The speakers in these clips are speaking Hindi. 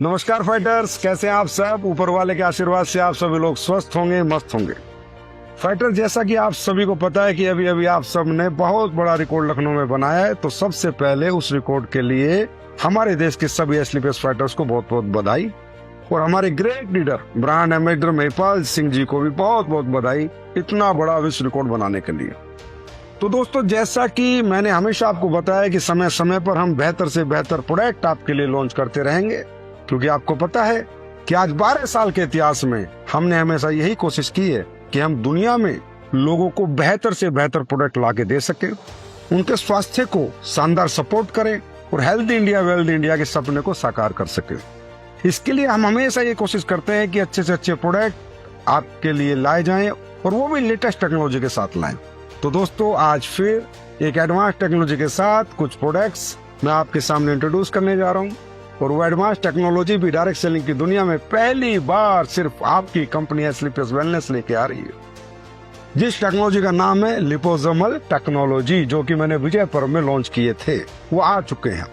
नमस्कार फाइटर्स, कैसे हैं आप सब। ऊपर वाले के आशीर्वाद से आप सभी लोग स्वस्थ होंगे, मस्त होंगे। फाइटर, जैसा कि आप सभी को पता है कि अभी अभी आप सब ने बहुत बड़ा रिकॉर्ड लखनऊ में बनाया है, तो सबसे पहले उस रिकॉर्ड के लिए हमारे देश के सभी एसलीपीएस फाइटर्स को बहुत बहुत बधाई, और हमारे great leader brand ambassador Mahipal Singh ji को भी बहुत बहुत बधाई इतना बड़ा विश्व रिकॉर्ड बनाने के लिए। तो दोस्तों, जैसा कि मैंने हमेशा आपको बताया कि समय समय पर हम बेहतर से बेहतर प्रोडक्ट आपके लिए लॉन्च करते रहेंगे, क्योंकि आपको पता है कि आज 12 साल के इतिहास में हमने हमेशा यही कोशिश की है कि हम दुनिया में लोगों को बेहतर से बेहतर प्रोडक्ट ला के दे सके, उनके स्वास्थ्य को शानदार सपोर्ट करें और हेल्थ इंडिया वेल्थ इंडिया के सपने को साकार कर सके। इसके लिए हम हमेशा ये कोशिश करते हैं कि अच्छे से अच्छे प्रोडक्ट आपके लिए लाए जाएं, और वो भी लेटेस्ट टेक्नोलॉजी के साथ लाएं। तो दोस्तों, आज फिर एक एडवांस टेक्नोलॉजी के साथ कुछ प्रोडक्ट्स मैं आपके सामने इंट्रोड्यूस करने जा रहा हूँ, और वो एडवांस टेक्नोलॉजी भी डायरेक्ट सेलिंग की दुनिया में पहली बार सिर्फ आपकी कंपनी एसलीपीएस वेलनेस लेके आ रही है, जिस टेक्नोलॉजी का नाम है लिपोसोमल टेक्नोलॉजी, जो कि मैंने विजयपुर में लॉन्च किए थे, वो आ चुके हैं।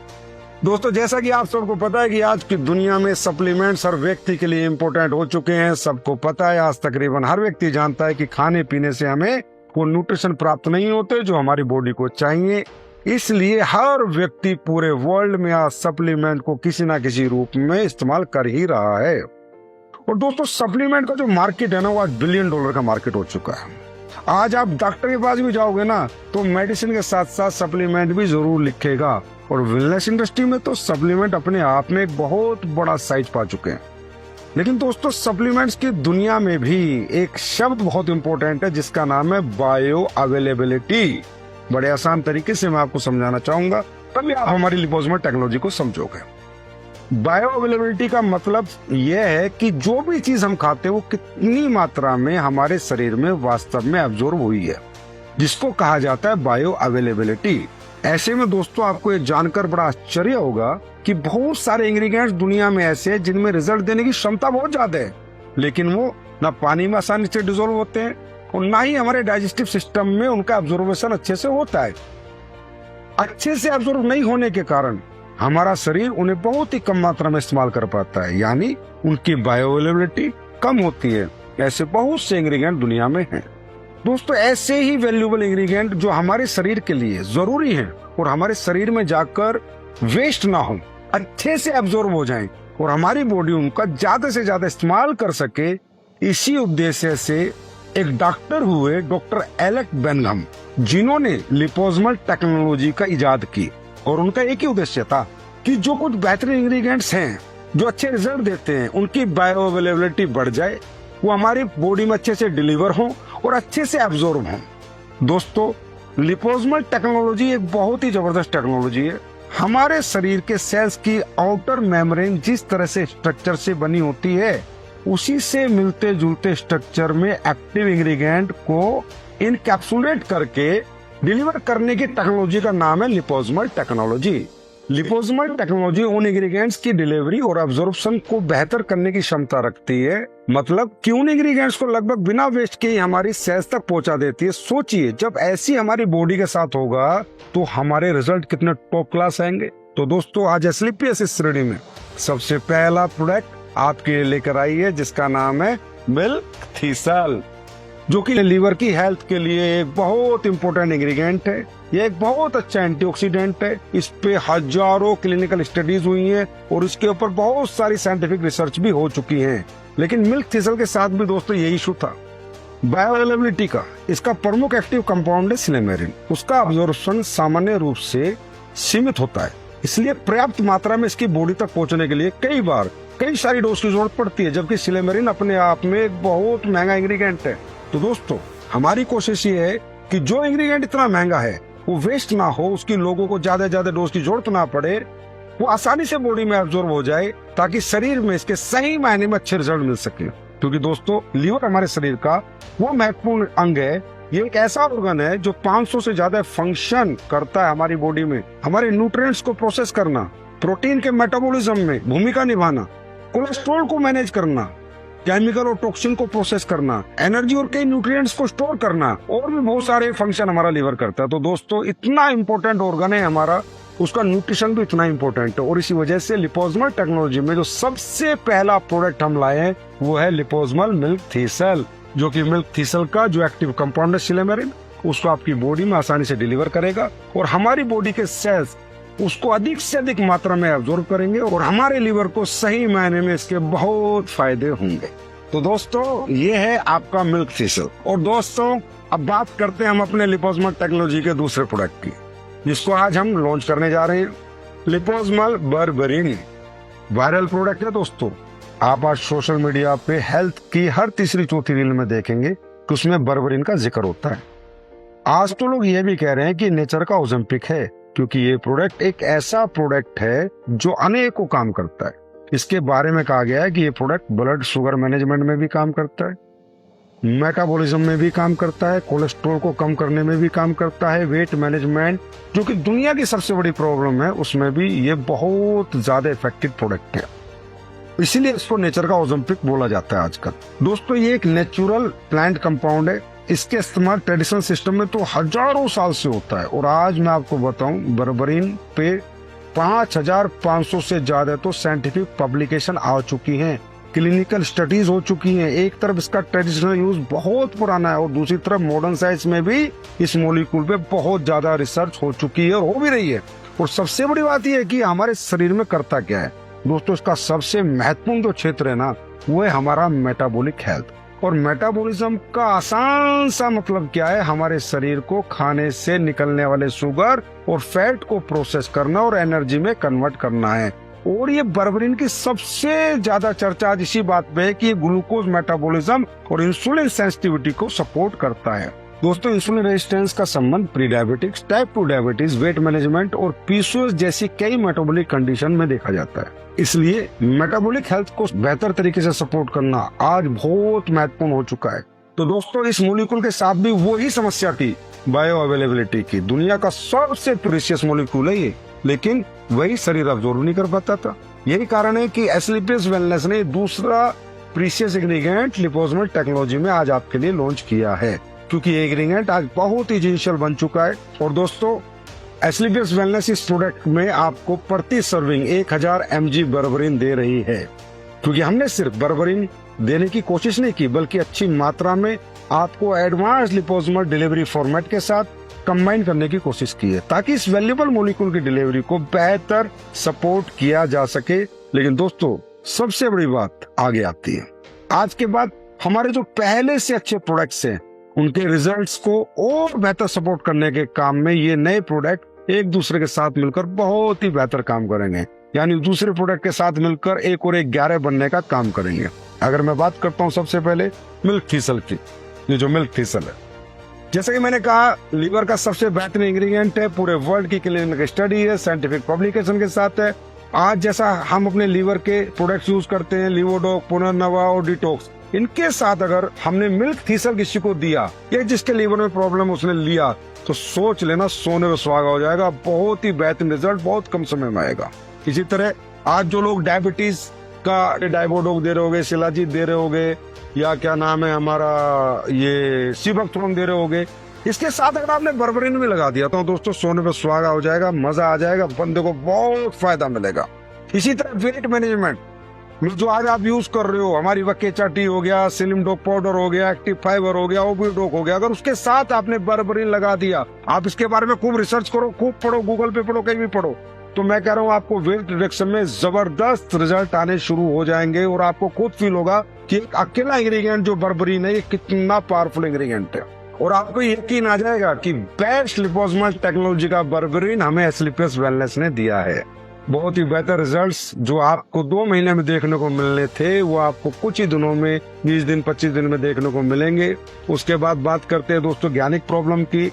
दोस्तों, जैसा कि आप सबको पता है कि आज की दुनिया में सप्लीमेंट्स हर व्यक्ति के लिए इम्पोर्टेंट हो चुके हैं। सबको पता है, आज तकरीबन हर व्यक्ति जानता है कि खाने पीने से हमें वो न्यूट्रिशन प्राप्त नहीं होते जो हमारी बॉडी को चाहिए। इसलिए हर व्यक्ति पूरे वर्ल्ड में आज सप्लीमेंट को किसी ना किसी रूप में इस्तेमाल कर ही रहा है। और दोस्तों, सप्लीमेंट का जो मार्केट है ना, वो आज $1 बिलियन का मार्केट हो चुका है। आज आप डॉक्टर के पास भी जाओगे ना, तो मेडिसिन के साथ साथ सप्लीमेंट भी जरूर लिखेगा, और वेलनेस इंडस्ट्री में तो सप्लीमेंट अपने आप में एक बहुत बड़ा साइज पा चुके हैं। लेकिन दोस्तों, सप्लीमेंट्स की दुनिया में भी एक शब्द बहुत इंपॉर्टेंट है, जिसका नाम है बायो अवेलेबिलिटी। बड़े आसान तरीके से मैं आपको समझाना चाहूंगा, तभी आप हमारी लिपोसोमल टेक्नोलॉजी को समझोगे। बायो अवेलेबिलिटी का मतलब यह है कि जो भी चीज हम खाते हैं वो कितनी मात्रा में हमारे शरीर में वास्तव में एब्जॉर्ब हुई है, जिसको कहा जाता है बायो अवेलेबिलिटी। ऐसे में दोस्तों, आपको ये जानकर बड़ा आश्चर्य होगा कि बहुत सारे इंग्रेडिएंट्स दुनिया में ऐसे हैं जिनमें रिजल्ट देने की क्षमता बहुत ज्यादा है, लेकिन वो ना पानी में आसानी से डिसॉल्व होते हैं और ना ही हमारे डाइजेस्टिव सिस्टम में उनका एब्जॉर्बेशन अच्छे से होता है। अच्छे से एब्जॉर्ब नहीं होने के कारण हमारा शरीर उन्हें बहुत ही कम मात्रा में इस्तेमाल कर पाता है, यानी उनकी बायो अवेलेबिलिटी कम होती है। ऐसे बहुत से इंग्रेडिएंट दुनिया में हैं। दोस्तों, ऐसे ही वैल्यूएबल इंग्रेडिएंट जो हमारे शरीर के लिए जरूरी हैं और हमारे शरीर में जाकर वेस्ट ना हो, अच्छे से एब्जॉर्ब हो जाएं और हमारी बॉडी उनका ज्यादा से ज्यादा इस्तेमाल कर सके, इसी उद्देश्य से एक डॉक्टर हुए डॉक्टर एलेक बेनघम, जिन्होंने लिपोसोमल टेक्नोलॉजी का इजाद की, और उनका एक ही उद्देश्य था कि जो कुछ बेहतरीन इंग्रेडिएंट्स हैं जो अच्छे रिजल्ट देते हैं, उनकी बायो अवेलेबिलिटी बढ़ जाए, वो हमारी बॉडी में अच्छे से डिलीवर हो और अच्छे से एब्जॉर्ब हो। दोस्तों, लिपोसोमल टेक्नोलॉजी एक बहुत ही जबरदस्त टेक्नोलॉजी है। हमारे शरीर के सेल्स की आउटर मेम्ब्रेन जिस तरह से स्ट्रक्चर से बनी होती है, उसी से मिलते जुलते स्ट्रक्चर में एक्टिव इंग्रेडिएंट को इनकैप्सुलेट करके डिलीवर करने की टेक्नोलॉजी का नाम है लिपोसोमल टेक्नोलॉजी। लिपोसोमल टेक्नोलॉजी उन इंग्रेडिएंट्स की डिलीवरी और एब्जॉर्प्शन को बेहतर करने की क्षमता रखती है, मतलब कि उन इंग्रेडिएंट्स को लगभग बिना वेस्ट के ही हमारी सेल्स तक पहुंचा देती है। सोचिए, जब ऐसी हमारी बॉडी के साथ होगा तो हमारे रिजल्ट कितने टॉप क्लास आएंगे। तो दोस्तों, आज एसलीपीएस इस श्रेणी में सबसे पहला प्रोडक्ट आपके लिए लेकर आई है, जिसका नाम है मिल्क थीसल, जो कि लीवर की हेल्थ के लिए एक बहुत इंपॉर्टेंट इंग्रेडिएंट है। ये एक बहुत अच्छा एंटीऑक्सीडेंट है। इस पे हजारों क्लिनिकल स्टडीज हुई हैं और इसके ऊपर बहुत सारी साइंटिफिक रिसर्च भी हो चुकी है। लेकिन मिल्क थीसल के साथ भी दोस्तों यही इशू था बायो अवेलेबिलिटी का। इसका प्रमुख एक्टिव कंपाउंड है सिनेमेरिन। उसका अब्जॉर्प्शन सामान्य रूप से सीमित होता है, इसलिए पर्याप्त मात्रा में इसकी बॉडी तक पहुंचने के लिए कई सारी डोज की जरूरत पड़ती है, जबकि सिनेमेरिन अपने आप में एक बहुत महंगा इंग्रेडिएंट है। तो दोस्तों, हमारी कोशिश ये है कि जो इंग्रेडिएंट इतना महंगा है वो वेस्ट ना हो, उसकी लोगों को ज्यादा डोज की जरूरत ना पड़े, वो आसानी से बॉडी में एब्जॉर्ब हो जाए, ताकि शरीर में इसके सही मायने में अच्छे रिजल्ट मिल सके। क्योंकि दोस्तों, लीवर हमारे शरीर का वो महत्वपूर्ण अंग है। ये एक ऐसा ऑर्गन है जो 500 से ज्यादा फंक्शन करता है हमारी बॉडी में। हमारे न्यूट्रिएंट्स को प्रोसेस करना, प्रोटीन के मेटाबॉलिज्म में भूमिका निभाना, कोलेस्ट्रॉल को मैनेज करना, केमिकल और टॉक्सिन को प्रोसेस करना, एनर्जी और कई न्यूट्रिएंट्स को स्टोर करना, और भी बहुत सारे फंक्शन हमारा लीवर करता है। तो दोस्तों, इतना इंपॉर्टेंट ऑर्गन है हमारा, उसका न्यूट्रिशन भी इतना इम्पोर्टेंट है। और इसी वजह से लिपोसोमल टेक्नोलॉजी में जो सबसे पहला प्रोडक्ट हम लाए हैं वो है लिपोसोमल मिल्क थीसल, जो कि मिल्क थीसल का जो एक्टिव कंपाउंड है सिलेमेरिन, उसको आपकी बॉडी में आसानी से डिलीवर करेगा और हमारी बॉडी के सेल्स उसको अधिक से अधिक मात्रा में एब्जॉर्ब करेंगे और हमारे लीवर को सही मायने में इसके बहुत फायदे होंगे। तो दोस्तों ये है आपका मिल्क थीसल। और दोस्तों अब बात करते हैं हम अपने लिपोसोमल टेक्नोलॉजी के दूसरे प्रोडक्ट की, जिसको आज हम लॉन्च करने जा रहे हैं, लिपोसोमल बर्बरिन। वायरल प्रोडक्ट है दोस्तों। आप आज सोशल मीडिया पे हेल्थ की हर तीसरी चौथी रील में देखेंगे कि उसमें बर्बरिन का जिक्र होता है। आज तो लोग ये भी कह रहे हैं कि नेचर का ओज़ेम्पिक है, क्योंकि ये प्रोडक्ट एक ऐसा प्रोडक्ट है जो अनेकों काम करता है। इसके बारे में कहा गया है कि ये प्रोडक्ट ब्लड शुगर मैनेजमेंट में भी काम करता है, मेटाबॉलिज्म में भी काम करता है, कोलेस्ट्रॉल को कम करने में भी काम करता है, वेट मैनेजमेंट जो कि दुनिया की सबसे बड़ी प्रॉब्लम है उसमें भी ये बहुत ज्यादा इफेक्टिव प्रोडक्ट है। इसीलिए इसको नेचर का ओज़ेम्पिक बोला जाता है आजकल। दोस्तों ये एक नेचुरल प्लांट कंपाउंड है। इसके इस्तेमाल ट्रेडिशनल सिस्टम में तो हजारों साल से होता है। और आज मैं आपको बताऊं, बर्बरिन पे 5500 से ज्यादा तो साइंटिफिक पब्लिकेशन आ चुकी हैं, क्लिनिकल स्टडीज हो चुकी हैं। एक तरफ इसका ट्रेडिशनल यूज बहुत पुराना है और दूसरी तरफ मॉडर्न साइंस में भी इस मॉलिक्यूल पे बहुत ज्यादा रिसर्च हो चुकी है और हो भी रही है। और सबसे बड़ी बात यह है कि हमारे शरीर में करता क्या है दोस्तों। इसका सबसे महत्वपूर्ण जो क्षेत्र है ना वो है हमारा मेटाबॉलिक हेल्थ। और मेटाबॉलिज्म का आसान सा मतलब क्या है, हमारे शरीर को खाने से निकलने वाले शुगर और फैट को प्रोसेस करना और एनर्जी में कन्वर्ट करना है। और ये बर्बरिन की सबसे ज्यादा चर्चा आज इसी बात पे है कि ये ग्लूकोज मेटाबॉलिज्म और इंसुलिन सेंसिटिविटी को सपोर्ट करता है। दोस्तों इंसुलिन रेजिस्टेंस का संबंध pre diabetics, type 2 diabetes, weight management और पीसीओएस जैसी कई मेटाबॉलिक कंडीशन में देखा जाता है। इसलिए मेटाबॉलिक हेल्थ को बेहतर तरीके से सपोर्ट करना आज बहुत महत्वपूर्ण हो चुका है। तो दोस्तों इस मॉलिक्यूल के साथ भी वही समस्या थी, बायो अवेलेबिलिटी की। दुनिया का सबसे प्रीशियस मॉलिक्यूल है ये, लेकिन वही शरीर अब्जॉर्ब नहीं कर पाता था। यही कारण है कि एस्क्लेपियस वेलनेस ने दूसरा प्रीशियस इंग्रेडिएंट लिपोसोमल टेक्नोलॉजी में आज आपके लिए लॉन्च किया है, क्योंकि ये इंग्रेडिएंट आज बहुत ही एसेंशियल बन चुका है। और दोस्तों एस्क्लेपियस वेलनेस इस प्रोडक्ट में आपको प्रति सर्विंग 1000 mg बर्बरिन दे रही है, क्योंकि हमने सिर्फ बर्बरिन देने की कोशिश नहीं की, बल्कि अच्छी मात्रा में आपको एडवांस लिपोसोमल डिलीवरी फॉर्मेट के साथ कंबाइन करने की कोशिश की है, ताकि इस वैल्यूएबल मॉलिक्यूल की डिलीवरी को बेहतर सपोर्ट किया जा सके। लेकिन दोस्तों सबसे बड़ी बात आगे आती है। आज के बाद हमारे जो पहले से अच्छे प्रोडक्ट्स हैं उनके रिजल्ट्स को और बेहतर सपोर्ट करने के काम में ये नए प्रोडक्ट एक दूसरे के साथ मिलकर बहुत ही बेहतर काम करेंगे। यानी दूसरे प्रोडक्ट के साथ मिलकर एक और एक 11 बनने का काम करेंगे। अगर मैं बात करता हूँ सबसे पहले मिल्क थीसल की, ये जो मिल्क थीसल है, जैसे कि मैंने कहा लीवर का सबसे बेहतरीन इंग्रेडिएंट है, पूरे वर्ल्ड की क्लिनिकल स्टडी है, साइंटिफिक पब्लिकेशन के साथ है। आज जैसा हम अपने लीवर के प्रोडक्ट्स यूज करते हैं, लिवोडॉक, पुनर्नवा और डिटॉक्स, इनके साथ अगर हमने मिल्क थीसल किसी को दिया या जिसके लीवर में प्रॉब्लम उसने लिया, तो सोच लेना सोने में सुहागा हो जाएगा। बहुत ही बेहतरीन रिजल्ट बहुत कम समय में आएगा। इसी तरह आज जो लोग डायबिटीज का डाइबोडोक दे रहे होगे, शिलाजीत दे रहे होगे, या क्या नाम है हमारा ये सीबकथ्रोन दे रहे होगे, इसके साथ अगर आपने बर्बरिन भी लगा दिया तो दोस्तों सोने पे सुहागा हो जाएगा, मजा आ जाएगा, बंदे को बहुत फायदा मिलेगा। इसी तरह वेट मैनेजमेंट जो आज आप यूज कर रहे हो, हमारी वकेचा टी हो गया, स्लिम डॉक पाउडर हो गया, एक्टिव फाइबर हो गया, ओबिडोक हो गया, अगर उसके साथ आपने बर्बरिन लगा दिया, आप इसके बारे में खूब रिसर्च करो, खूब पढ़ो, गूगल पे पढ़ो, कहीं भी पढ़ो, तो मैं कह रहा हूँ आपको वेट रिडक्शन में जबरदस्त रिजल्ट आने शुरू हो जाएंगे। और आपको खुद फील होगा कि एक अकेला इंग्रेडिएंट जो बर्बरिन है ये कितना पावरफुल इंग्रेडिएंट है। और आपको यकीन आ जाएगा कि बेस्ट लिपोसोमल टेक्नोलॉजी का बर्बरिन हमें एस्क्लेपियस वेलनेस ने दिया है। बहुत ही बेहतर रिजल्ट्स जो आपको 2 महीने में देखने को मिलने थे वो आपको कुछ ही दिनों में 20 दिन 25 दिन में देखने को मिलेंगे। उसके बाद बात करते हैं दोस्तों गैनिक प्रॉब्लम की,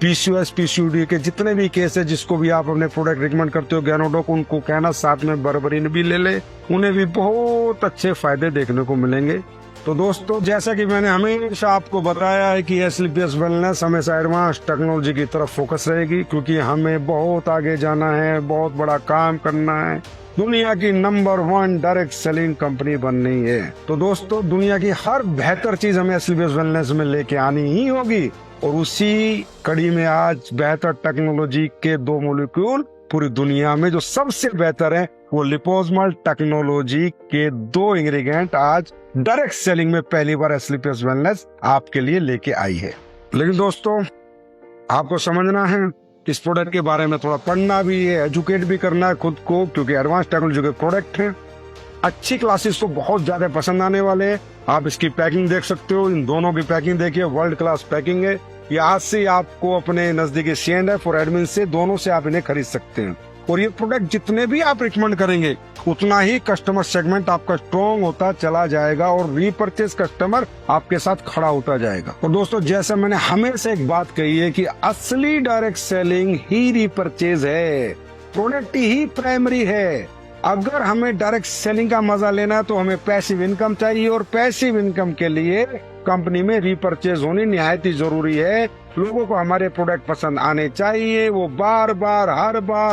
पीसीओएस पीसीओडी के जितने भी केस है, जिसको भी आप अपने प्रोडक्ट रिकमेंड करते हो गैनोडॉक, उनको कहना साथ में बर्बरिन भी ले ले, उन्हें भी बहुत अच्छे फायदे देखने को मिलेंगे। तो दोस्तों जैसा कि मैंने हमेशा आपको बताया है कि एस्क्लेपियस वेलनेस हमेशा एडवांस टेक्नोलॉजी की तरफ फोकस रहेगी, क्योंकि हमें बहुत आगे जाना है, बहुत बड़ा काम करना है, दुनिया की नंबर 1 डायरेक्ट सेलिंग कंपनी बननी है। तो दोस्तों दुनिया की हर बेहतर चीज हमें एस्क्लेपियस वेलनेस में लेके आनी ही होगी। और उसी कड़ी में आज बेहतर टेक्नोलॉजी के 2 मॉलिक्यूल पूरी दुनिया में जो सबसे बेहतर है वो लिपोसोमल टेक्नोलॉजी के 2 इंग्रेडिएंट आज डायरेक्ट सेलिंग में पहली बार एसलीपीएस वेलनेस आपके लिए लेके आई है। लेकिन दोस्तों आपको समझना है, इस प्रोडक्ट के बारे में थोड़ा पढ़ना भी है, एजुकेट भी करना है खुद को, क्योंकि एडवांस टेक्नोलॉजी के प्रोडक्ट हैं। अच्छी क्लासेस को बहुत ज्यादा पसंद आने वाले हैं। आप इसकी पैकिंग देख सकते हो, इन दोनों की पैकिंग देखिए, वर्ल्ड क्लास पैकिंग है। ये आज से आपको अपने नजदीकी C&F और एडमिन से दोनों से आप इन्हें खरीद सकते हैं। और ये प्रोडक्ट जितने भी आप रिकमेंड करेंगे उतना ही कस्टमर सेगमेंट आपका स्ट्रॉन्ग होता चला जाएगा और रीपरचेज कस्टमर आपके साथ खड़ा होता जाएगा। और दोस्तों जैसे मैंने हमेशा एक बात कही है कि असली डायरेक्ट सेलिंग ही रीपरचेज है, प्रोडक्ट ही प्राइमरी है। अगर हमें डायरेक्ट सेलिंग का मजा लेना है तो हमें पैसिव इनकम चाहिए, और पैसिव इनकम के लिए कंपनी में रीपरचेज होनी निहायत ही जरूरी है। लोगों को हमारे प्रोडक्ट पसंद आने चाहिए, वो बार बार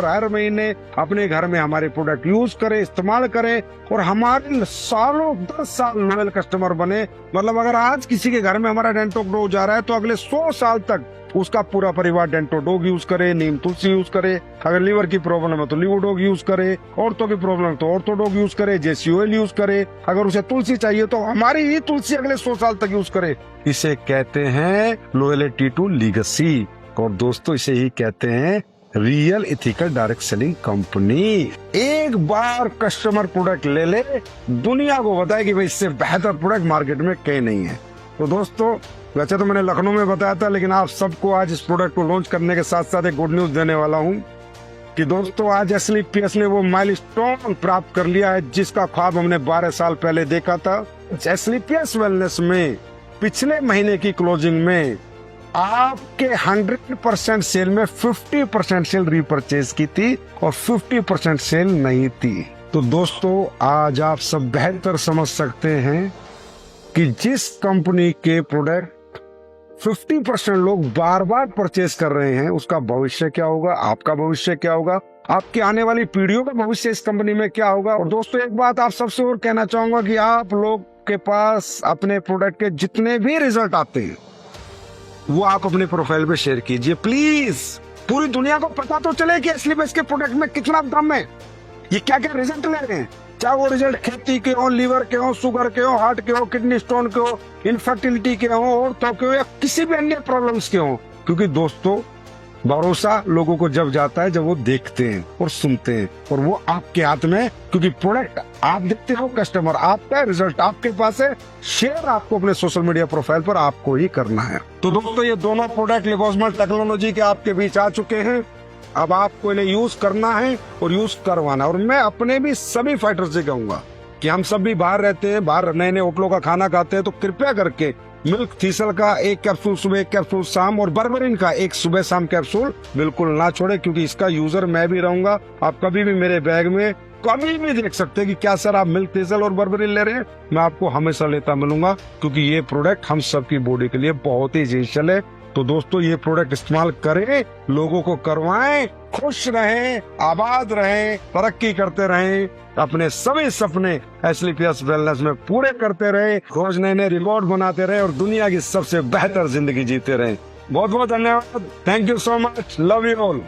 हर महीने अपने घर में हमारे प्रोडक्ट यूज करें, इस्तेमाल करें, और हमारे सालों 10 साल लॉयल कस्टमर बने। मतलब अगर आज किसी के घर में हमारा डेंटो डॉग जा रहा है तो अगले 100 साल तक उसका पूरा परिवार डेंटो डॉग यूज करे, नीम तुलसी यूज करे। अगर लीवर की प्रॉब्लम है तो लीवर डॉग यूज करे, औरतों की प्रॉब्लम है तो ऑर्थो डॉग यूज करे, जेसी ऑयल यूज करे। अगर उसे तुलसी चाहिए तो हमारी ही तुलसी अगले 100 साल तक यूज करे। इसे कहते हैं लॉयल्टी टू लीगेसी, और दोस्तों इसे ही कहते हैं real ethical direct selling company. एक बार कस्टमर प्रोडक्ट ले ले, दुनिया को बताए कि भाई इससे बेहतर प्रोडक्ट मार्केट में कहीं नहीं है। तो दोस्तों वैसे तो मैंने लखनऊ में बताया था, लेकिन आप सबको आज इस प्रोडक्ट को लॉन्च करने के साथ साथ एक गुड न्यूज देने वाला हूँ कि दोस्तों आज एसलीपीएस ने वो माइलस्टोन प्राप्त कर लिया है जिसका ख्वाब हमने 12 साल पहले देखा था। एसलीपीएस वेलनेस में पिछले महीने की क्लोजिंग में आपके 100% सेल में 50% सेल रीपरचेज की थी और 50% सेल नहीं थी। तो दोस्तों आज आप सब बेहतर समझ सकते हैं कि जिस कंपनी के प्रोडक्ट 50% लोग बार बार परचेज कर रहे हैं उसका भविष्य क्या होगा, आपका भविष्य क्या होगा, आपकी आने वाली पीढ़ियों का भविष्य इस कंपनी में क्या होगा। और दोस्तों एक बात आप सबसे और कहना चाहूंगा कि आप लोग के पास अपने प्रोडक्ट के जितने भी रिजल्ट आते हैं वो आप अपने प्रोफाइल पे शेयर कीजिए प्लीज। पूरी दुनिया को पता तो चले कि एसलीपीएस के प्रोडक्ट में कितना दम है, ये क्या क्या रिजल्ट ले रहे हैं। चाहे वो रिजल्ट खेती के हो, लीवर के हो, शुगर के हो, हार्ट के हो, किडनी स्टोन के हो, इनफर्टिलिटी के हो, औरतों के हो, या किसी भी अन्य प्रॉब्लम्स के हो। क्योंकि दोस्तों भरोसा लोगों को जब जाता है जब वो देखते हैं और सुनते हैं, और वो आपके हाथ में, क्योंकि प्रोडक्ट आप देखते हो, कस्टमर आपका, रिजल्ट आपके पास है। शेयर आपको अपने सोशल मीडिया प्रोफाइल पर आपको ही करना है। तो दोस्तों ये दोनों प्रोडक्ट लिपोसोमल टेक्नोलॉजी के आपके बीच आ चुके हैं। अब आपको इन्हें यूज करना है और यूज करवाना। और मैं अपने भी सभी फाइटर से कहूंगा कि हम सब भी बाहर रहते हैं, बाहर नए नए होटलों का खाना खाते हैं, तो कृपया करके मिल्क थीसल का 1 कैप्सूल सुबह, 1 कैप्सूल शाम, और बर्बरिन का 1 सुबह शाम कैप्सूल बिल्कुल ना छोड़े, क्योंकि इसका यूजर मैं भी रहूंगा। आप कभी भी मेरे बैग में कभी भी देख सकते हैं कि क्या सर आप मिल्क थीसल और बर्बरिन ले रहे हैं, मैं आपको हमेशा लेता मिलूंगा, क्योंकि ये प्रोडक्ट हम सबकी बॉडी के लिए बहुत ही एसेंशियल है। तो दोस्तों ये प्रोडक्ट इस्तेमाल करें, लोगों को करवाएं, खुश रहें, आबाद रहें, तरक्की करते रहें, अपने सभी सपने एसलीपीएस वेलनेस में पूरे करते रहें, रोज नए नए रिकॉर्ड बनाते रहें और दुनिया की सबसे बेहतर जिंदगी जीते रहें। बहुत बहुत धन्यवाद। Thank you so much. Love you all.